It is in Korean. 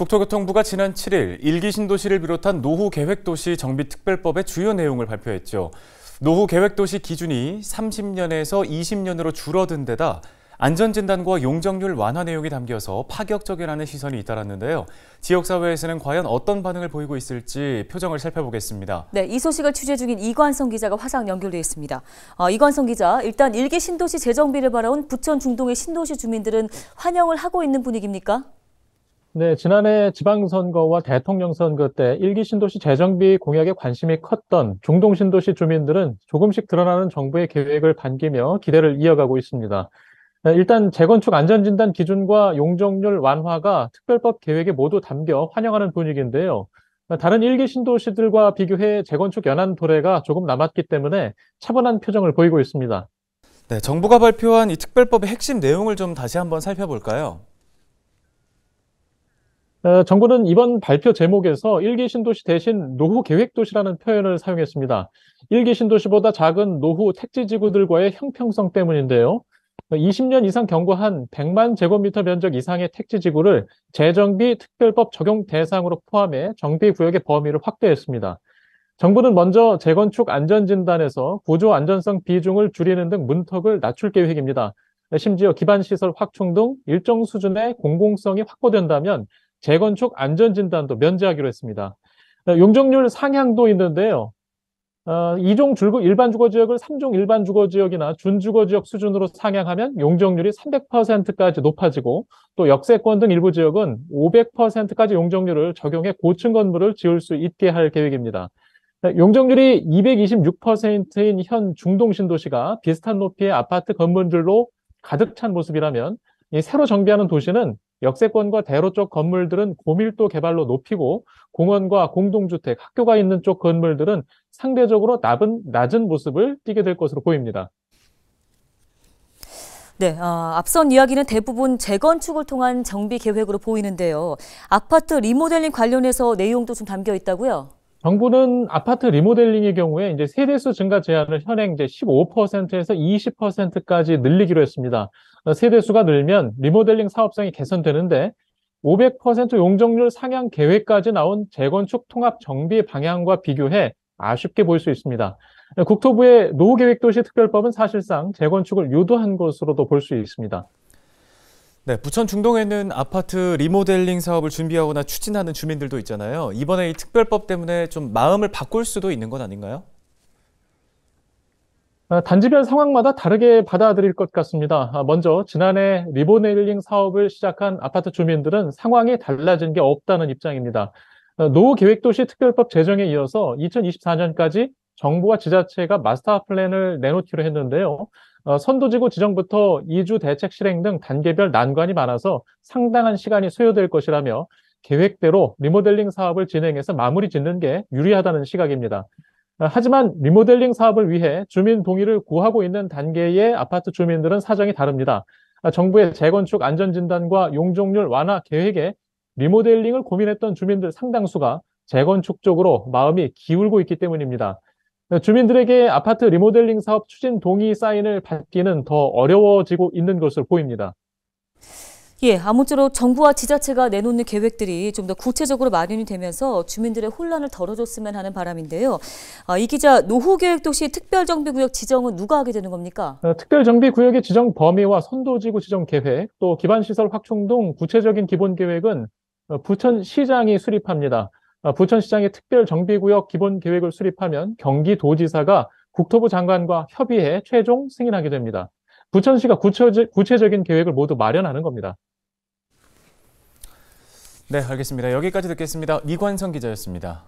국토교통부가 지난 7일 일기 신도시를 비롯한 노후계획도시 정비특별법의 주요 내용을 발표했죠. 노후계획도시 기준이 30년에서 20년으로 줄어든 데다 안전진단과 용적률 완화 내용이 담겨서 파격적이라는 시선이 잇따랐는데요. 지역사회에서는 과연 어떤 반응을 보이고 있을지 표정을 살펴보겠습니다. 네, 이 소식을 취재 중인 이관성 기자가 화상 연결돼 있습니다. 이관성 기자, 일단 일기 신도시 재정비를 바라온 부천 중동의 신도시 주민들은 환영을 하고 있는 분위기입니까? 네, 지난해 지방선거와 대통령 선거 때 일기 신도시 재정비 공약에 관심이 컸던 중동 신도시 주민들은 조금씩 드러나는 정부의 계획을 반기며 기대를 이어가고 있습니다. 네, 일단 재건축 안전진단 기준과 용적률 완화가 특별법 계획에 모두 담겨 환영하는 분위기인데요. 다른 일기 신도시들과 비교해 재건축 연한 도래가 조금 남았기 때문에 차분한 표정을 보이고 있습니다. 네, 정부가 발표한 이 특별법의 핵심 내용을 좀 다시 한번 살펴볼까요? 정부는 이번 발표 제목에서 일기 신도시 대신 노후 계획도시라는 표현을 사용했습니다. 일기 신도시보다 작은 노후 택지지구들과의 형평성 때문인데요. 20년 이상 경과한 100만 제곱미터 면적 이상의 택지지구를 재정비 특별법 적용 대상으로 포함해 정비구역의 범위를 확대했습니다. 정부는 먼저 재건축 안전진단에서 구조 안전성 비중을 줄이는 등 문턱을 낮출 계획입니다. 심지어 기반시설 확충 등 일정 수준의 공공성이 확보된다면 재건축 안전진단도 면제하기로 했습니다. 용적률 상향도 있는데요. 2종 일반 주거지역을 3종 일반 주거지역이나 준주거지역 수준으로 상향하면 용적률이 300%까지 높아지고 또 역세권 등 일부 지역은 500%까지 용적률을 적용해 고층 건물을 지을 수 있게 할 계획입니다. 용적률이 226%인 현 중동 신도시가 비슷한 높이의 아파트 건물들로 가득 찬 모습이라면 이 새로 정비하는 도시는 역세권과 대로 쪽 건물들은 고밀도 개발로 높이고 공원과 공동주택, 학교가 있는 쪽 건물들은 상대적으로 낮은 모습을 띠게 될 것으로 보입니다. 네, 앞선 이야기는 대부분 재건축을 통한 정비 계획으로 보이는데요. 아파트 리모델링 관련해서 내용도 좀 담겨 있다고요? 정부는 아파트 리모델링의 경우에 이제 세대수 증가 제한을 현행 이제 15%에서 20%까지 늘리기로 했습니다. 세대수가 늘면 리모델링 사업성이 개선되는데 500% 용적률 상향 계획까지 나온 재건축 통합 정비 방향과 비교해 아쉽게 보일 수 있습니다. 국토부의 노후계획도시 특별법은 사실상 재건축을 유도한 것으로도 볼 수 있습니다. 네, 부천 중동에는 아파트 리모델링 사업을 준비하거나 추진하는 주민들도 있잖아요. 이번에 이 특별법 때문에 좀 마음을 바꿀 수도 있는 건 아닌가요? 단지별 상황마다 다르게 받아들일 것 같습니다. 먼저 지난해 리모델링 사업을 시작한 아파트 주민들은 상황이 달라진 게 없다는 입장입니다. 노후계획도시 특별법 제정에 이어서 2024년까지 정부와 지자체가 마스터 플랜을 내놓기로 했는데요. 선도지구 지정부터 이주 대책 실행 등 단계별 난관이 많아서 상당한 시간이 소요될 것이라며 계획대로 리모델링 사업을 진행해서 마무리 짓는 게 유리하다는 시각입니다. 하지만 리모델링 사업을 위해 주민 동의를 구하고 있는 단계의 아파트 주민들은 사정이 다릅니다. 정부의 재건축 안전진단과 용적률 완화 계획에 리모델링을 고민했던 주민들 상당수가 재건축 쪽으로 마음이 기울고 있기 때문입니다. 주민들에게 아파트 리모델링 사업 추진 동의 사인을 받기는 더 어려워지고 있는 것으로 보입니다. 예, 아무쪼록 정부와 지자체가 내놓는 계획들이 좀 더 구체적으로 마련이 되면서 주민들의 혼란을 덜어줬으면 하는 바람인데요. 이 기자, 노후계획도시 특별정비구역 지정은 누가 하게 되는 겁니까? 특별정비구역의 지정 범위와 선도지구 지정 계획, 또 기반시설 확충 등 구체적인 기본계획은 부천시장이 수립합니다. 부천시장의 특별정비구역 기본계획을 수립하면 경기도지사가 국토부 장관과 협의해 최종 승인하게 됩니다. 부천시가 구체적인 계획을 모두 마련하는 겁니다. 네, 알겠습니다. 여기까지 듣겠습니다. 이관성 기자였습니다.